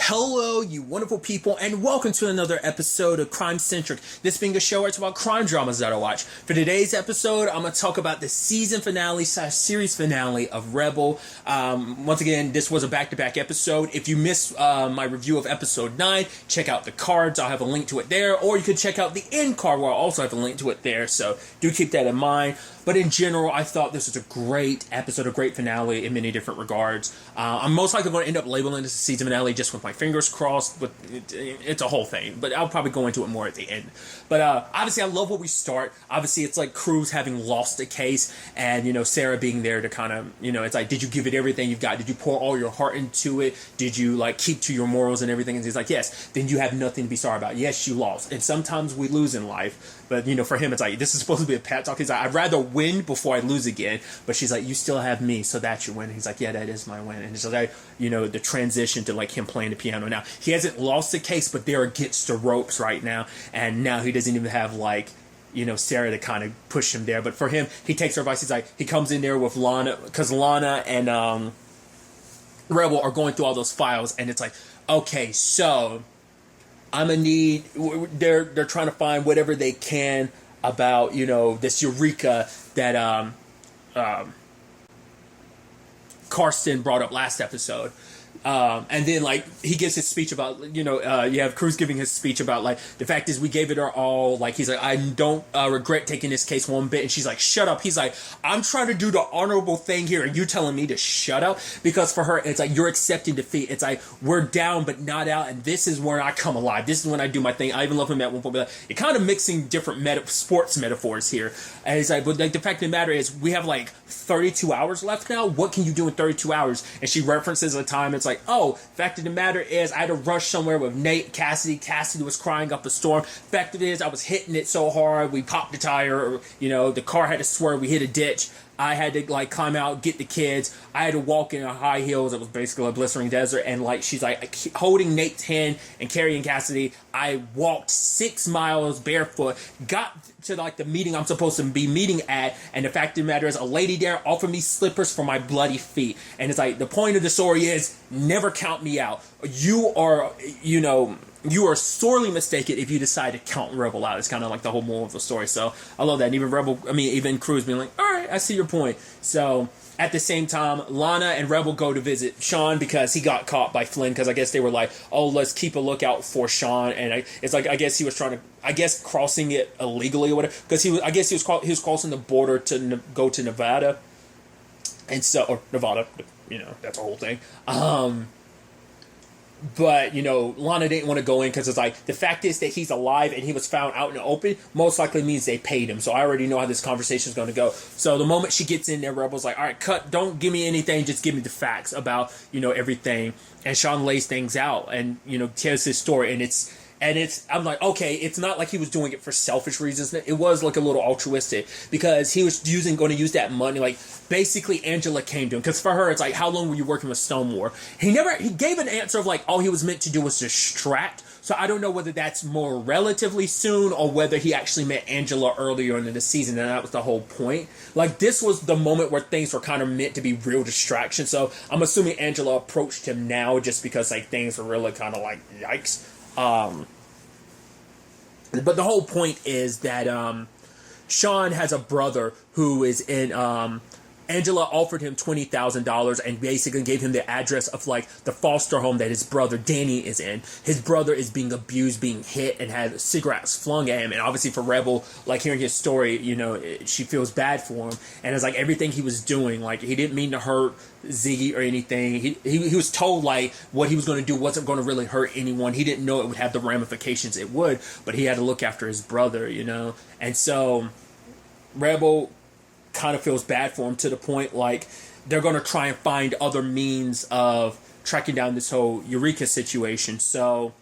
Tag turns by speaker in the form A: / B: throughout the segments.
A: Hello, you wonderful people, and welcome to another episode of Centric. This being a show where it's about crime dramas that I watch. For today's episode, I'm going to talk about the season finale / series finale of Rebel. Once again, this was a back-to-back episode. If you missed my review of episode 9, check out the cards. I'll have a link to it there, or you could check out the end card where I'll also have a link to it there, so do keep that in mind. But in general, I thought this was a great episode, a great finale in many different regards. I'm most likely going to end up labeling this a season finale just with my fingers crossed. But it's a whole thing. But I'll probably go into it more at the end. But obviously, I love where we start. Obviously, it's like Cruzs having lost a case and, Sarah being there to kind of, it's like, did you give it everything you've got? Did you pour all your heart into it? Did you, keep to your morals and everything? And he's like, yes. Then you have nothing to be sorry about. Yes, you lost. And sometimes we lose in life. But, for him, it's like, this is supposed to be a pep talk. He's like, I'd rather win before I lose again. But she's like, you still have me, so that's your win. And he's like, yeah, that is my win. And it's like, the transition to, him playing the piano. Now, he hasn't lost the case, but they're against the ropes right now. And now he doesn't even have, Sarah to kind of push him there. But for him, he takes her advice. He's like, he comes in there with Lana, because Lana and Rebel are going through all those files. And it's like, okay, so I'm gonna need. They're trying to find whatever they can about this Eureka that Karsten brought up last episode. And then he gives his speech about you have Cruzs giving his speech about the fact is we gave it our all. He's like, I don't regret taking this case one bit. And she's like, shut up. He's like, I'm trying to do the honorable thing here, and you telling me to shut up? Because for her, it's like you're accepting defeat. It's like we're down but not out, and this is where I come alive. This is when I do my thing. I even love him at one point. But you're kind of mixing different sports metaphors here. And he's like, but the fact of the matter is we have 32 hours left now. What can you do in 32 hours? And she references a time. It's like, oh, fact of the matter is I had to rush somewhere with Nate, Cassidy. Cassidy was crying up a storm. Fact of it is I was hitting it so hard we popped the tire. The car had to swerve. We hit a ditch. I had to climb out, get the kids. I had to walk in high heels. It was basically a blistering desert. And she's holding Nate's hand and carrying Cassidy. I walked 6 miles barefoot, got to the meeting I'm supposed to be meeting at. And the fact of the matter is a lady there offered me slippers for my bloody feet. And it's the point of the story is never count me out. You are, you are sorely mistaken if you decide to count Rebel out. It's kind of the whole moral of the story. So I love that. And even even Cruzs being all right, I see your point. So at the same time, Lana and Rebel go to visit Shawn because he got caught by Flynn, because I guess they were oh, let's keep a lookout for Shawn. And it's I guess he was trying to, crossing it illegally or whatever, because he was crossing the border to go to Nevada. And so, or Nevada, that's a whole thing. But, Lana didn't want to go in because it's the fact is that he's alive and he was found out in the open most likely means they paid him. So I already know how this conversation is going to go. So the moment she gets in there, Rebel's all right, cut, don't give me anything, just give me the facts about, everything. And Shawn lays things out and, tells his story. And I'm like, okay, it's not like he was doing it for selfish reasons. It was a little altruistic because he was going to use that money. Basically Angela came to him because for her, it's how long were you working with Stonewall? He gave an answer of all he was meant to do was distract. So I don't know whether that's more relatively soon or whether he actually met Angela earlier in the season and that was the whole point. This was the moment where things were kind of meant to be real distraction. So I'm assuming Angela approached him now just because things were really kind of yikes. But the whole point is that Shawn has a brother who is in Angela offered him $20,000 and basically gave him the address of the foster home that his brother Danny is in. His brother is being abused, being hit, and had cigarettes flung at him. And obviously for Rebel, hearing his story, she feels bad for him. And it's everything he was doing, he didn't mean to hurt Ziggy or anything. He was told what he was going to do wasn't going to really hurt anyone. He didn't know it would have the ramifications it would, but he had to look after his brother, And so Rebel kind of feels bad for him to the point they're going to try and find other means of tracking down this whole Eureka situation. So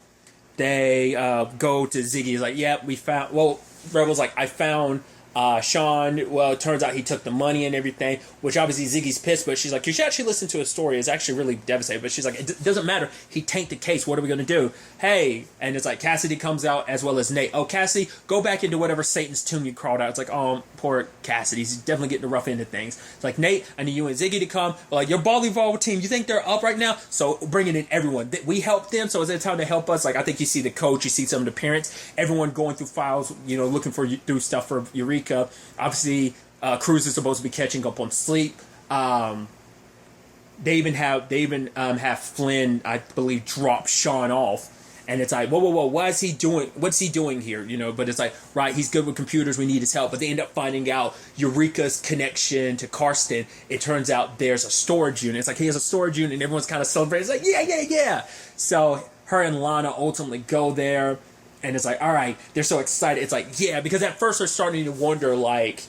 A: they go to Ziggy. He's like, yeah, we found, Rebel's I found Shawn, well, it turns out he took the money and everything, which obviously Ziggy's pissed, but she's like, you should actually listen to his story. It's actually really devastating. But she's like, it doesn't matter. He tanked the case. What are we going to do? Hey. And it's like, Cassidy comes out as well as Nate. Oh, Cassidy, go back into whatever Satan's tomb you crawled out. It's like, oh, poor Cassidy. He's definitely getting the rough end of things. It's like, Nate, I need you and Ziggy to come. But like, your volleyball team, you think they're up right now? So bringing in everyone. We helped them, so is it time to help us? Like, I think you see the coach, you see some of the parents, everyone going through files, looking through stuff for Eureka. Obviously, Cruzs is supposed to be catching up on sleep. They even have Flynn, I believe, drop Shawn off. And it's like, whoa, what's he doing here? But it's like, right, he's good with computers, we need his help. But they end up finding out Eureka's connection to Karsten. It turns out there's a storage unit. It's like, he has a storage unit, and everyone's kind of celebrating. It's like, yeah. So her and Lana ultimately go there, and it's like, all right, they're so excited. It's like, yeah, because at first they're starting to wonder, like,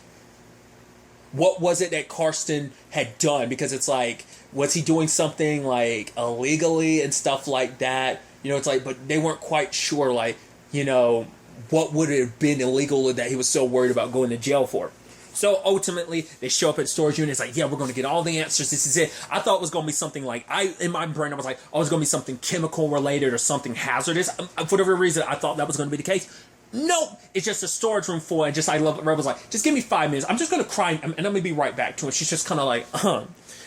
A: what was it that Karsten had done? Because it's like, was he doing something, like, illegally and stuff like that? It's like, but they weren't quite sure, like, what would it have been illegal that he was so worried about going to jail for. So ultimately, they show up at storage unit. It's like, yeah, we're going to get all the answers. This is it. I thought it was going to be something like, in my brain, I was like, oh, it's going to be something chemical related or something hazardous. For whatever reason, I thought that was going to be the case. Nope, it's just a storage room full. And I love it. Rebel's like, just give me 5 minutes. I'm just going to cry, and I'm going to be right back to it. She's just kind of like,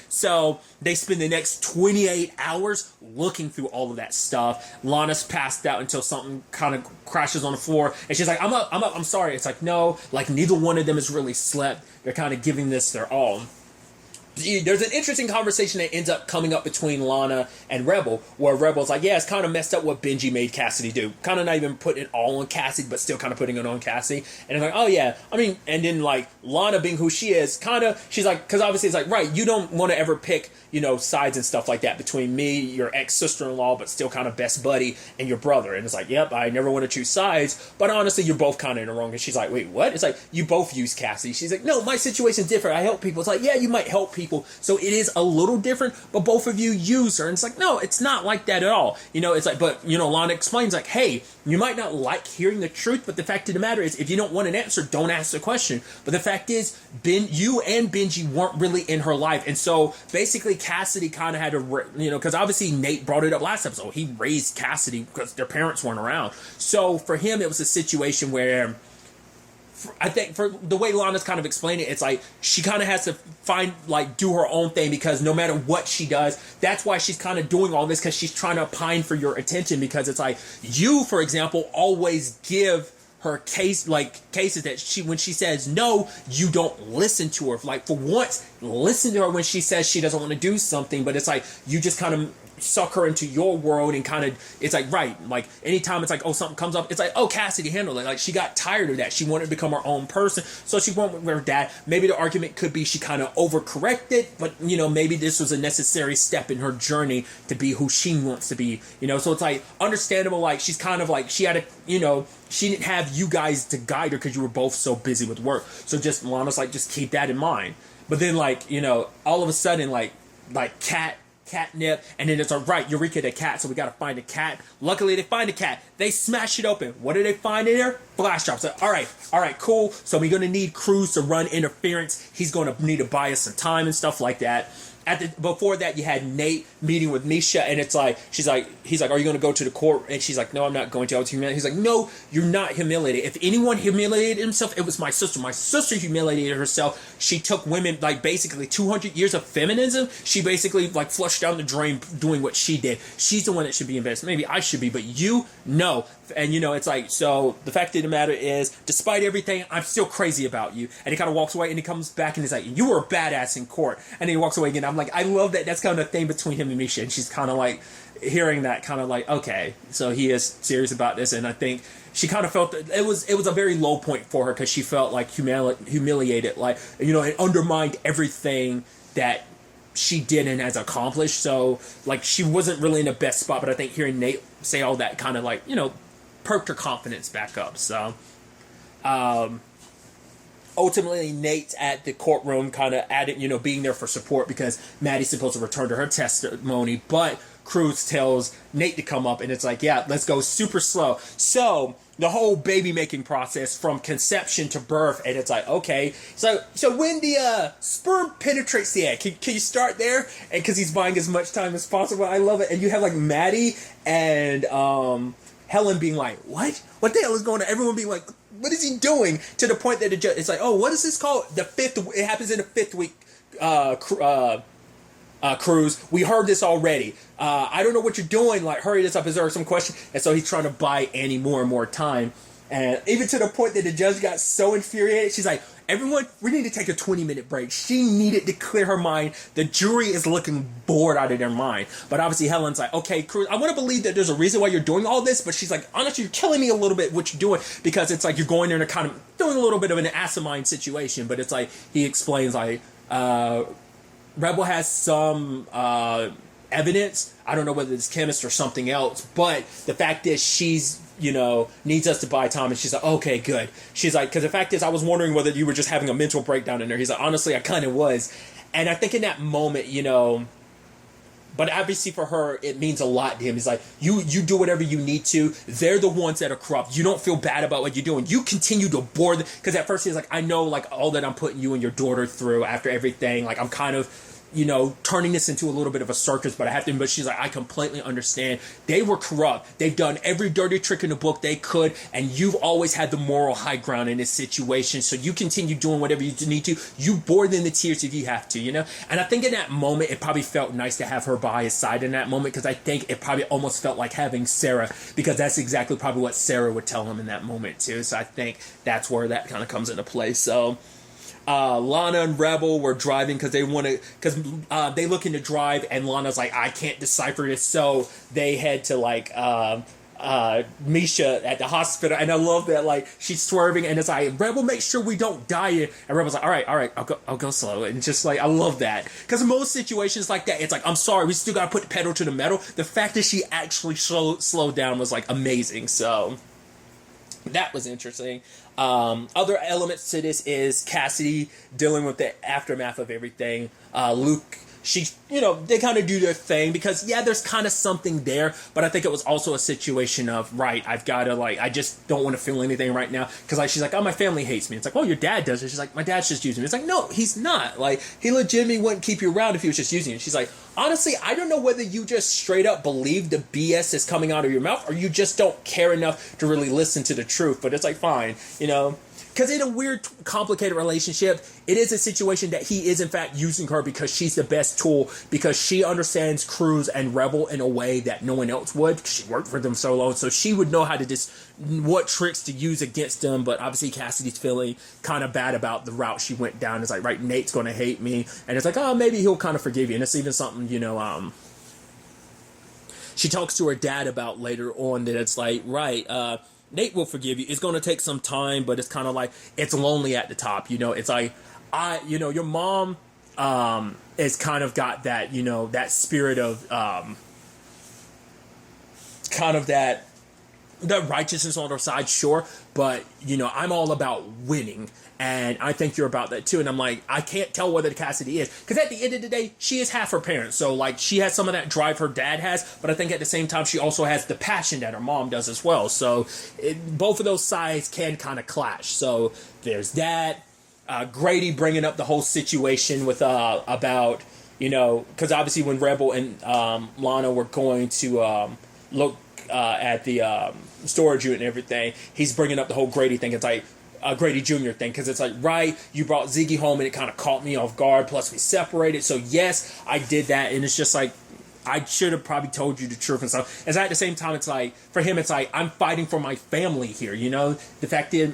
A: So they spend the next 28 hours looking through all of that stuff. Lana's passed out until something kind of crashes on the floor. And she's like, I'm up, I'm sorry. It's like, no, like neither one of them has really slept. They're kind of giving this their all. There's an interesting conversation that ends up coming up between Lana and Rebel, where Rebel's like, yeah, it's kind of messed up what Benji made Cassidy do. Kind of not even putting it all on Cassidy, but still kind of putting it on Cassidy. And it's like, oh yeah, I mean, and then like Lana being who she is, she's like, because obviously it's like, right, you don't want to ever pick, sides and stuff like that between me, your ex-sister-in-law, but still kind of best buddy, and your brother. And it's like, yep, I never want to choose sides, but honestly, you're both kind of in the wrong. And she's like, wait, what? It's like, you both use Cassidy. She's like, no, my situation's different. I help people. It's like, yeah, you might help people. So it is a little different, but both of you use her. And it's like, no, it's not like that at all. It's like, but, Lana explains like, hey, you might not like hearing the truth, but the fact of the matter is, if you don't want an answer, don't ask the question. But the fact is, you and Benji weren't really in her life. And so basically Cassidy kind of had to, because obviously Nate brought it up last episode. He raised Cassidy because their parents weren't around. So for him, it was a situation where, I think for the way Lana's kind of explained it, it's like she kind of has to do her own thing, because no matter what she does, that's why she's kind of doing all this, because she's trying to pine for your attention. Because it's like, you, for example, always give her cases that when she says no, you don't listen to her. Like, for once, listen to her when she says she doesn't want to do something, but it's like you just kind of suck her into your world, and kind of, it's like, right, like anytime it's like, oh, something comes up, it's like, oh, Cassidy handled it. Like, she got tired of that. She wanted to become her own person, so she went with her dad. Maybe the argument could be she kind of overcorrected, but maybe this was a necessary step in her journey to be who she wants to be. So it's like understandable. Like, she's kind of like, she had a she didn't have you guys to guide her because you were both so busy with work. So just Lana's like, just keep that in mind. But then all of a sudden like catnip, and then it's all right, Eureka the cat, so we gotta find a cat. Luckily they find a cat, they smash it open. What do they find in there? Flash drops. So, all right, cool. So we're gonna need Cruzs to run interference. He's gonna need to buy us some time and stuff like that. Before that, you had Nate meeting with Misha, and it's like, he's like, are you going to go to the court? And she's like, no, I'm not going to. I was humiliated. He's like, no, you're not humiliated. If anyone humiliated himself, it was my sister. My sister humiliated herself. She took women, like, basically 200 years of feminism. She basically, like, flushed down the drain doing what she did. She's the one that should be embarrassed. Maybe I should be, but you, no. And, it's like, so the fact of the matter is, despite everything, I'm still crazy about you. And he kind of walks away, and he comes back, and he's like, you were a badass in court. And then he walks away again. I'm like, I love that. That's kind of the thing between him and Misha. And she's kind of like, hearing that, kind of like, okay, so he is serious about this. And I think she kind of felt that it was a very low point for her, because she felt like humiliated, like, it undermined everything that she did and has accomplished. So, like, she wasn't really in the best spot. But I think hearing Nate say all that kind of, like, perked her confidence back up. So, ultimately, Nate's at the courtroom, kind of added, being there for support, because Maddie's supposed to return to her testimony. But Cruzs tells Nate to come up, and it's like, yeah, let's go super slow. So the whole baby making process from conception to birth, and it's like, okay, so when the sperm penetrates the egg, can you start there? And because he's buying as much time as possible, I love it. And you have like Maddie and Helen being like, what the hell is going on? Everyone being like, what is he doing? To the point that it's like, oh, what is this called? It happens in the 5th week. Cruzs, we heard this already. I don't know what you're doing. Like, hurry this up. Is there some question? And so he's trying to buy Annie more and more time. And even to the point that the judge got so infuriated, she's like, everyone, we need to take a 20-minute break. She needed to clear her mind. The jury is looking bored out of their mind. But obviously Helen's like, okay, Cruzs, I want to believe that there's a reason why you're doing all this. But she's like, honestly, you're killing me a little bit what you're doing. Because it's like you're going there and kind of doing a little bit of an asinine situation. But it's like, he explains like, Rebel has some evidence. I don't know whether it's chemist or something else, but the fact is she's, needs us to buy time, and she's like, okay, good. She's like, because the fact is I was wondering whether you were just having a mental breakdown in there. He's like, honestly, I kind of was. And I think in that moment, but obviously for her, it means a lot to him. He's like, you do whatever you need to. They're the ones that are corrupt. You don't feel bad about what you're doing. You continue to bore them. Because at first he's like, I know like all that I'm putting you and your daughter through after everything. Like I'm kind of, turning this into a little bit of a circus, but I have to, but she's like, I completely understand. They were corrupt. They've done every dirty trick in the book they could, and you've always had the moral high ground in this situation, so you continue doing whatever you need to. You bore them to tears if you have to, And I think in that moment, it probably felt nice to have her by his side in that moment, because I think it probably almost felt like having Sarah, because that's exactly probably what Sarah would tell him in that moment too, so I think that's where that kind of comes into play, so... Lana and Rebel were driving because they they looking to drive, and Lana's like, I can't decipher this, so they head to like Misha at the hospital, and I love that like she's swerving, and it's like, Rebel, make sure we don't die, and Rebel's like, all right, I'll go slow, and just like I love that, because in most situations like that, it's like, I'm sorry, we still gotta put the pedal to the metal. The fact that she actually slowed down was like amazing, so that was interesting. Other elements to this is Cassidy dealing with the aftermath of everything. Luke, they kind of do their thing because, yeah, there's kind of something there, but I think it was also a situation of, right, I've got to, like, I just don't want to feel anything right now, because, like, she's like, oh, my family hates me. It's like, oh, your dad does it. She's like, my dad's just using me. It's like, no, he's not. Like, he legitimately wouldn't keep you around if he was just using you. She's like, honestly, I don't know whether you just straight up believe the BS is coming out of your mouth, or you just don't care enough to really listen to the truth, but it's like, fine, Because in a weird, complicated relationship, it is a situation that he is, in fact, using her because she's the best tool, because she understands Cruzs and Rebel in a way that no one else would, because she worked for them so long, so she would know how to what tricks to use against them, but obviously Cassidy's feeling kind of bad about the route she went down. It's like, right, Nate's going to hate me, and it's like, oh, maybe he'll kind of forgive you, and it's even something, she talks to her dad about later on, that it's like, right, Nate will forgive you. It's going to take some time, but it's kind of like, it's lonely at the top, It's like, your mom has kind of got that, that spirit of kind of that righteousness on her side, sure, but, I'm all about winning, and I think you're about that too. And I'm like, I can't tell whether Cassidy is, because at the end of the day, she is half her parents, so like she has some of that drive her dad has, but I think at the same time she also has the passion that her mom does as well, so both of those sides can kind of clash. So there's that. Grady bringing up the whole situation with about, because obviously when Rebel and Lana were going to look at the storage unit and everything, he's bringing up the whole Grady thing. It's like Grady Jr. thing, because it's like, right, you brought Ziggy home and it kind of caught me off guard, plus we separated, so yes, I did that, and it's just like, I should have probably told you the truth and stuff. And at the same time, it's like, for him, it's like, I'm fighting for my family here, the fact that,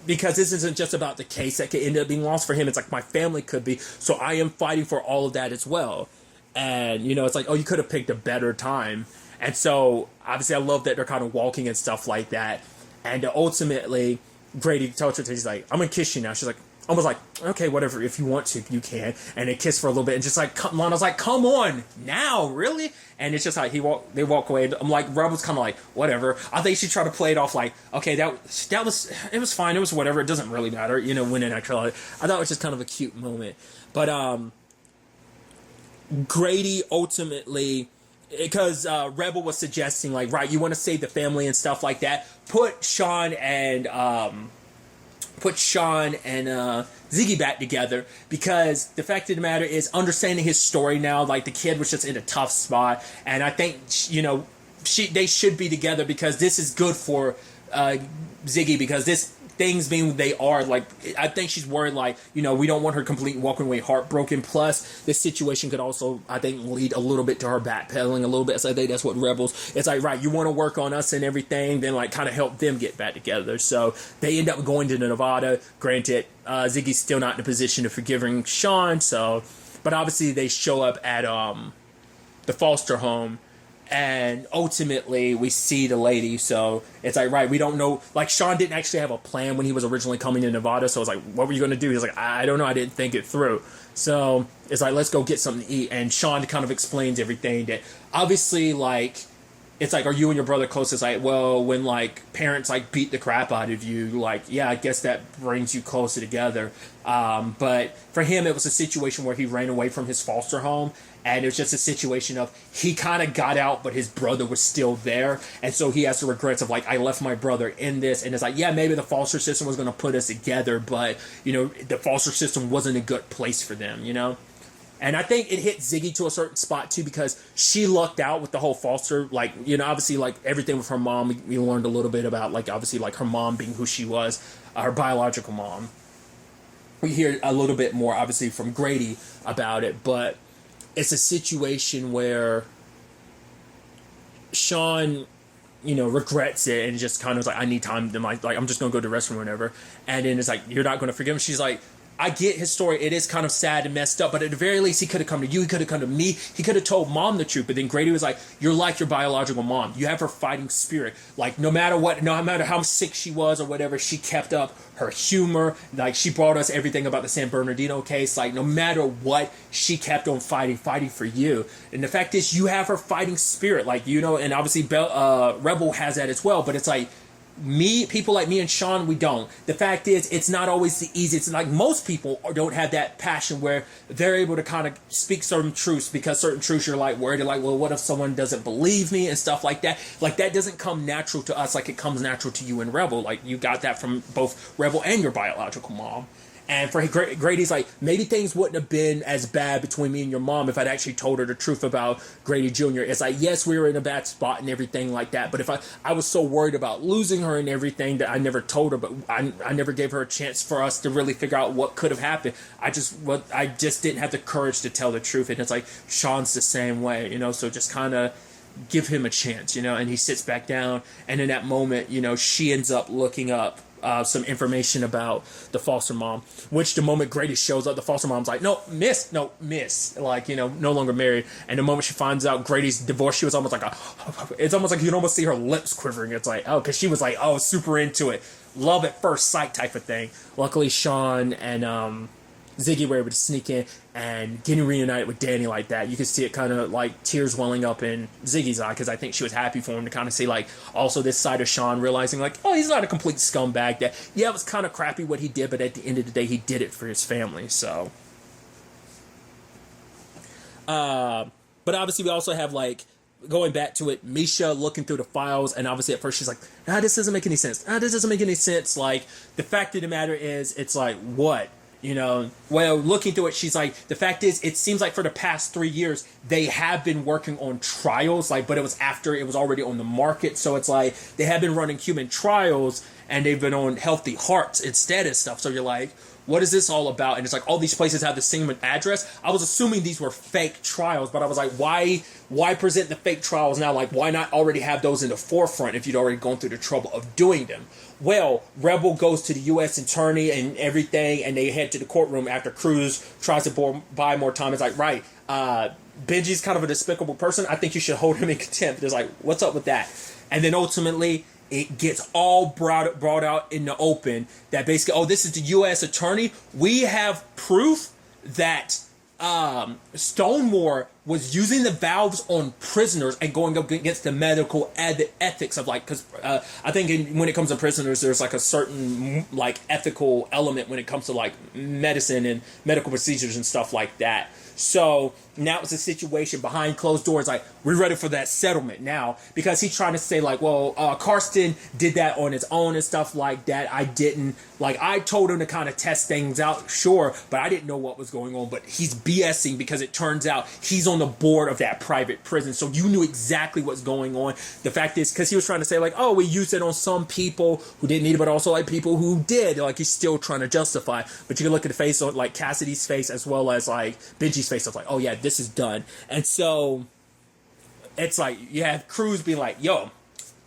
A: because this isn't just about the case that could end up being lost. For him, it's like, my family could be, so I am fighting for all of that as well. And, it's like, oh, you could have picked a better time. And so, obviously, I love that they're kind of walking and stuff like that. And ultimately, Grady tells her, he's like, I'm going to kiss you now. She's like, almost like, okay, whatever, if you want to, you can. And they kiss for a little bit, and just like, Lana's like, come on, now, really? And it's just like, they walk away. I'm like, Rebel's kind of like, whatever. I think she tried to play it off like, okay, that was, it was fine, it was whatever, it doesn't really matter, when in actuality. I thought it was just kind of a cute moment. But, Grady ultimately, because Rebel was suggesting, like, right, you want to save the family and stuff like that, put Shawn and Ziggy back together, because the fact of the matter is, understanding his story now, like, the kid was just in a tough spot, and I think, they should be together, because this is good for Ziggy, because this things being they are, like, I think she's worried, like, we don't want her completely walking away heartbroken. Plus, this situation could also, I think, lead a little bit to her backpedaling a little bit. So I think that's what Rebels, it's like, right, you want to work on us and everything, then, like, kind of help them get back together. So they end up going to Nevada. Granted, Ziggy's still not in a position of forgiving Shawn, so, but obviously they show up at the foster home. And ultimately, we see the lady, so it's like, right, we don't know, like, Shawn didn't actually have a plan when he was originally coming to Nevada, so it's like, what were you going to do? He's like, I don't know, I didn't think it through. So, it's like, let's go get something to eat, and Shawn kind of explains everything, that, obviously, like, it's like, are you and your brother close? It's like, well, when, like, parents, like, beat the crap out of you, like, yeah, I guess that brings you closer together. But for him, it was a situation where he ran away from his foster home, and it was just a situation of, he kind of got out, but his brother was still there, and so he has the regrets of, like, I left my brother in this, and it's like, yeah, maybe the foster system was going to put us together, but, the foster system wasn't a good place for them, And I think it hit Ziggy to a certain spot, too, because she lucked out with the whole foster, like, obviously, like, everything with her mom, we learned a little bit about, like, obviously, like, her mom being who she was, her biological mom. We hear a little bit more, obviously, from Grady about it, but it's a situation where Shawn, regrets it, and just kind of like, I need time to, like, I'm just going to go to the restroom or whatever, and then it's like, you're not going to forgive him. She's like, I get his story. It is kind of sad and messed up, but at the very least, he could have come to you. He could have come to me. He could have told mom the truth. But then Grady was like, you're like your biological mom. You have her fighting spirit. Like, no matter what, no matter how sick she was or whatever, she kept up her humor. Like, she brought us everything about the San Bernardino case. Like, no matter what, she kept on fighting for you. And the fact is, you have her fighting spirit. Like, and obviously Rebel has that as well. But it's like, people like me and Shawn, we don't. The fact is, it's not always the easiest. It's like, most people don't have that passion where they're able to kind of speak certain truths, because certain truths you're like worried, like, well, what if someone doesn't believe me and stuff like that? Like, that doesn't come natural to us like it comes natural to you and Rebel. Like, you got that from both Rebel and your biological mom. And for Grady's like, maybe things wouldn't have been as bad between me and your mom if I'd actually told her the truth about Grady Jr. It's like, yes, we were in a bad spot and everything like that, but if I was so worried about losing her and everything that I never told her, but I never gave her a chance for us to really figure out what could have happened. I just didn't have the courage to tell the truth. And it's like, Shawn's the same way, so just kind of give him a chance, and he sits back down, and in that moment, she ends up looking up some information about the foster mom, which the moment Grady shows up, the foster mom's like, no, miss, like, no longer married. And the moment she finds out Grady's divorced, she was almost like it's almost like you can almost see her lips quivering. It's like, oh, because she was like, oh, super into it, love at first sight type of thing. Luckily, Shawn and Ziggy were able to sneak in and getting reunited with Danny like that. You could see it kind of like tears welling up in Ziggy's eye, because I think she was happy for him to kind of see, like, also this side of Shawn, realizing, like, oh, he's not a complete scumbag. That, yeah, it was kind of crappy what he did, but at the end of the day, he did it for his family. So, but obviously we also have, like, going back to it, Misha looking through the files, and obviously at first she's like, this doesn't make any sense. This doesn't make any sense. Like, the fact of the matter is, it's like, what? Well, looking through it, she's like, the fact is, it seems like for the past 3 years, they have been working on trials, like, but it was after it was already on the market, so it's like, they have been running human trials, and they've been on healthy hearts instead and stuff, so you're like, what is this all about? And it's like, all these places have the same address. I was assuming these were fake trials, but I was like, why present the fake trials now? Like, why not already have those in the forefront if you'd already gone through the trouble of doing them? Well, Rebel goes to the U.S. attorney and everything, and they head to the courtroom after Cruzs tries to buy more time. It's like, right, Benji's kind of a despicable person. I think you should hold him in contempt. It's like, what's up with that? And then ultimately, it gets all brought out in the open that basically, oh, this is the U.S. attorney. We have proof that Stonemore was using the valves on prisoners and going up against the medical ethics of, like, because I think when it comes to prisoners, there's like a certain like ethical element when it comes to like medicine and medical procedures and stuff like that. So now it's a situation behind closed doors. Like, we're ready for that settlement now, because he's trying to say like, well, Karsten did that on his own and stuff like that. I didn't, like, I told him to kind of test things out, sure, but I didn't know what was going on. But he's BSing, because it turns out he's on the board of that private prison, so you knew exactly what's going on. The fact is, because he was trying to say like, oh, we used it on some people who didn't need it, but also like people who did. Like, he's still trying to justify. But you can look at the face of like Cassidy's face as well as like Benji's face. It's like, oh yeah, this is done. And so it's like you have Cruzs being like, yo,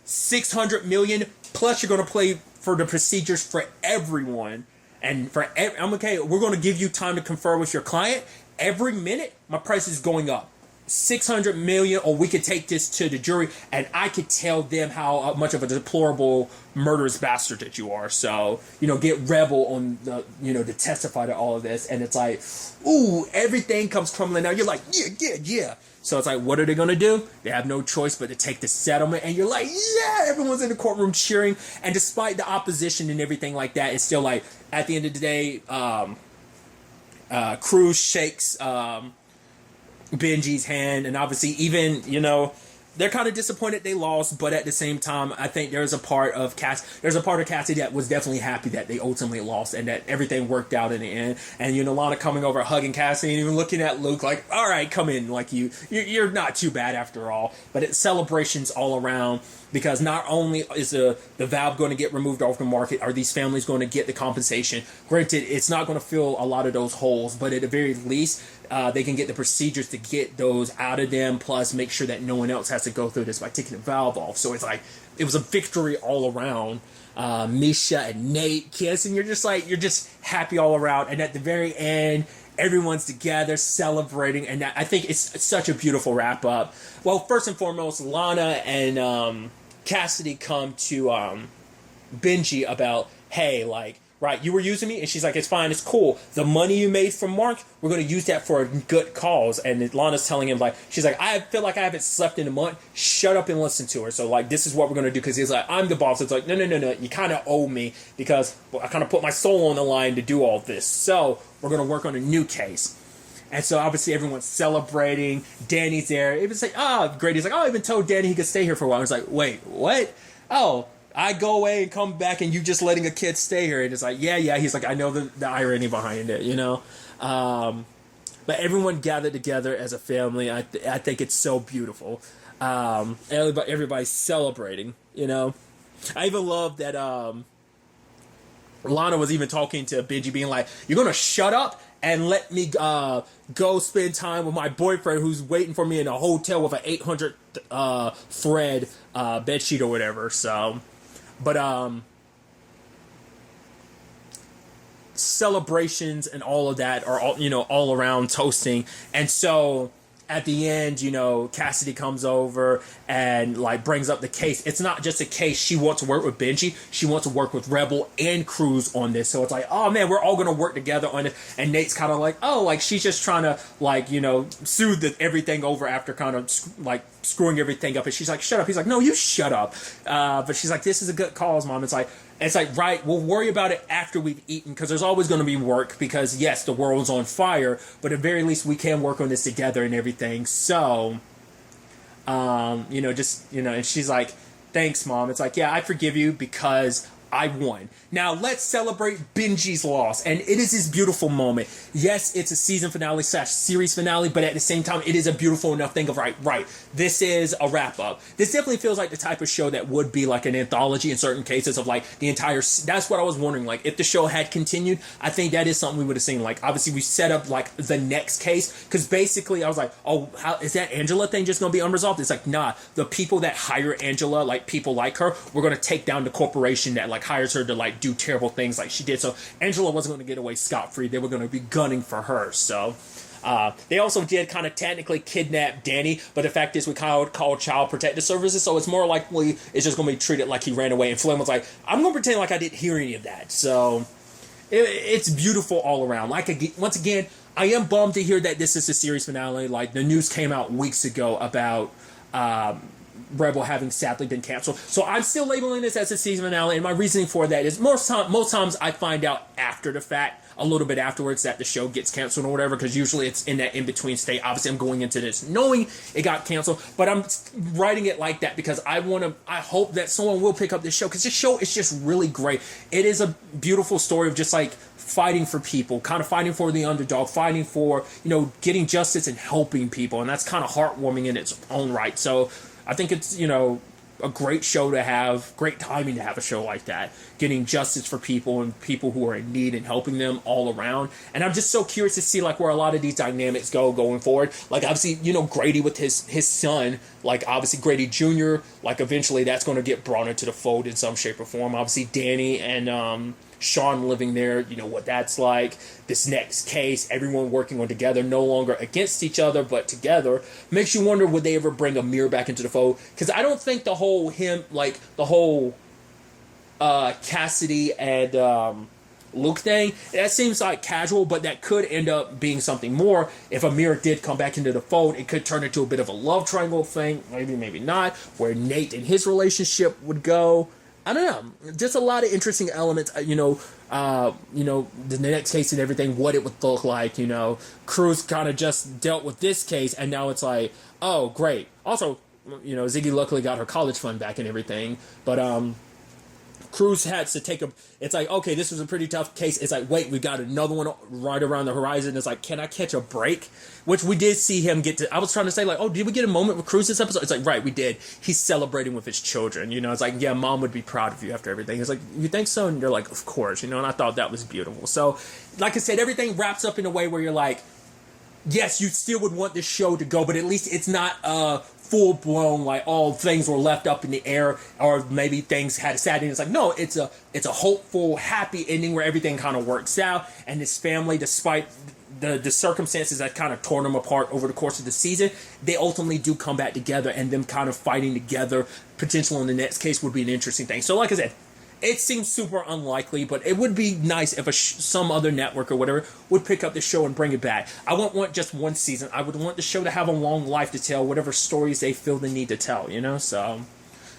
A: 600 million plus you're going to play for the procedures for everyone, and I'm okay, we're going to give you time to confer with your client. Every minute my price is going up 600 million, or we could take this to the jury and I could tell them how much of a deplorable murderous bastard that you are. So, get Rebel on the, to testify to all of this. And it's like, ooh, everything comes crumbling out. You're like, yeah. So it's like, what are they going to do? They have no choice but to take the settlement. And you're like, yeah, everyone's in the courtroom cheering. And despite the opposition and everything like that, it's still like, at the end of the day, Cruzs shakes Benji's hand, and obviously even, they're kind of disappointed they lost, but at the same time, I think there's a part of Cassidy that was definitely happy that they ultimately lost and that everything worked out in the end. And Lana coming over, hugging Cassidy, and even looking at Luke like, all right, come in, like you're not too bad after all. But it's celebrations all around, because not only is the valve going to get removed off the market, are these families going to get the compensation? Granted, it's not going to fill a lot of those holes, but at the very least, they can get the procedures to get those out of them, plus make sure that no one else has to go through this by taking the valve off. So it's like, it was a victory all around. Misha and Nate kiss, and you're just happy all around. And at the very end, everyone's together celebrating, and I think it's such a beautiful wrap up. Well, first and foremost, Lana and Cassidy come to Benji about, hey, like, right, you were using me? And she's like, it's fine, it's cool. The money you made from Mark, we're going to use that for a good cause. And Lana's telling him, like, she's like, I feel like I haven't slept in a month. Shut up and listen to her. So, like, this is what we're going to do. Because he's like, I'm the boss. It's like, no. You kind of owe me, because I kind of put my soul on the line to do all this. So, we're going to work on a new case. And so, obviously, everyone's celebrating. Danny's there. It was like, Grady's like, I even told Danny he could stay here for a while. I was like, wait, what? Oh, I go away and come back and you just letting a kid stay here. And it's like, yeah. He's like, I know the irony behind it, But everyone gathered together as a family. I think it's so beautiful. Everybody's celebrating, I even love that Lana was even talking to Benji, being like, you're going to shut up and let me go spend time with my boyfriend who's waiting for me in a hotel with an 800 thread bedsheet or whatever. So, but celebrations and all of that are all around toasting. And so at the end, Cassidy comes over and like brings up the case. It's not just a case. She wants to work with Benji. She wants to work with Rebel and Cruzs on this. So it's like, oh man, we're all going to work together on it. And Nate's kind of like, oh, like she's just trying to like, soothe everything over after kind of like screwing everything up. And she's like, shut up. He's like, no, you shut up. But she's like, this is a good cause, Mom. It's like, right, we'll worry about it after we've eaten, because there's always going to be work, because yes, the world's on fire, but at the very least we can work on this together and everything. So, and she's like, thanks, Mom. It's like, yeah, I forgive you because I won. Now let's celebrate Benji's loss. And it is this beautiful moment. Yes, it's a season finale / series finale, but at the same time, it is a beautiful enough thing of right, this is a wrap up. This definitely feels like the type of show that would be like an anthology in certain cases of like the entire, that's what I was wondering. Like if the show had continued, I think that is something we would have seen. Like obviously we set up like the next case, because basically I was like, oh, how is that Angela thing just going to be unresolved? It's like, nah, the people that hire Angela, like people like her, we're going to take down the corporation that like hires her to like do terrible things like she did. So Angela wasn't going to get away scot-free. They were going to be gunning for her. So they also did kind of technically kidnap Danny, but the fact is we kind of called Child Protective Services, so it's more likely it's just going to be treated like he ran away. And Flynn was like, I'm going to pretend like I didn't hear any of that. So it's beautiful all around. Like once again, I am bummed to hear that this is the series finale. Like the news came out weeks ago about Rebel having sadly been canceled. So I'm still labeling this as a season finale, and my reasoning for that is most times I find out after the fact. a little bit afterwards that the show gets canceled or whatever, because usually it's in that in-between state. Obviously, I'm going into this knowing it got canceled, but I'm writing it like that because I hope that someone will pick up this show, because this show is just really great. It is a beautiful story of just like fighting for people, kind of fighting for the underdog, fighting for, getting justice and helping people, and that's kind of heartwarming in its own right. So I think it's, a great show to have, great timing to have a show like that, getting justice for people and people who are in need and helping them all around. And I'm just so curious to see like where a lot of these dynamics go going forward. Like obviously, Grady with his son, like obviously Grady Jr., like eventually that's going to get brought into the fold in some shape or form. Obviously Danny and Shawn living there, what that's like. This next case, everyone working on together, no longer against each other, but together. Makes you wonder, would they ever bring Amir back into the fold? Because I don't think the whole Cassidy and Luke thing, that seems like casual, but that could end up being something more. If Amir did come back into the fold, it could turn into a bit of a love triangle thing, maybe not, where Nate and his relationship would go. I don't know. Just a lot of interesting elements. The next case and everything, what it would look like. Cruzs kind of just dealt with this case, and now it's like, oh, great. Also, Ziggy luckily got her college fund back and everything, but Cruzs had to take it's like, okay, this was a pretty tough case. It's like, wait, we got another one right around the horizon. It's like, can I catch a break? Which we did see him get to. I was trying to say, like, oh, did we get a moment with Cruzs this episode? It's like, right, we did. He's celebrating with his children. It's like, yeah, mom would be proud of you after everything. It's like, you think so? And you're like, of course, and I thought that was beautiful. So, like I said, everything wraps up in a way where you're like, yes, you still would want this show to go, but at least it's not full-blown, like, all things were left up in the air, or maybe things had a sad ending. It's like, no, it's a hopeful, happy ending where everything kind of works out, and this family, despite the circumstances that kind of tore them apart over the course of the season, they ultimately do come back together, and them kind of fighting together, potentially in the next case, would be an interesting thing. So, like I said, it seems super unlikely, but it would be nice if some other network or whatever would pick up the show and bring it back. I wouldn't want just one season. I would want the show to have a long life to tell whatever stories they feel the need to tell, So,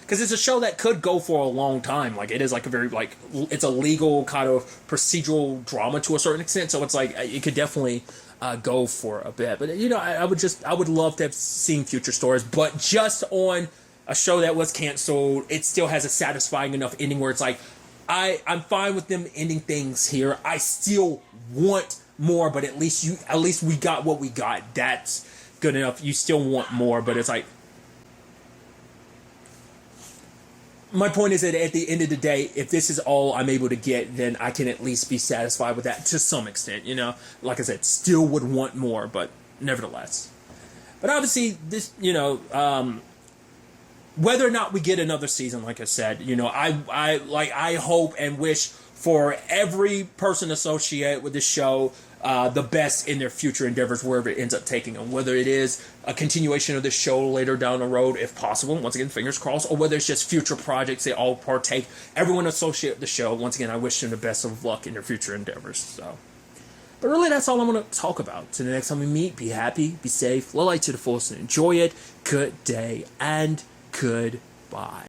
A: because it's a show that could go for a long time. Like, it is like a very, like, it's a legal kind of procedural drama to a certain extent. So it's like, it could definitely go for a bit. But, I would love to have seen future stories, but just on a show that was canceled, it still has a satisfying enough ending where it's like, I'm fine with them ending things here. I still want more, but at least we got what we got. That's good enough. You still want more, but it's like, my point is that at the end of the day, if this is all I'm able to get, then I can at least be satisfied with that to some extent. Like I said, still would want more, but nevertheless. But obviously, this, whether or not we get another season, like I said, I hope and wish for every person associated with the show the best in their future endeavors, wherever it ends up taking them. Whether it is a continuation of the show later down the road, if possible, once again, fingers crossed, or whether it's just future projects they all partake. Everyone associated with the show, once again, I wish them the best of luck in their future endeavors. So, but really, that's all I'm going to talk about. Till the next time we meet, be happy, be safe, live life to the fullest, and enjoy it. Good day, and goodbye.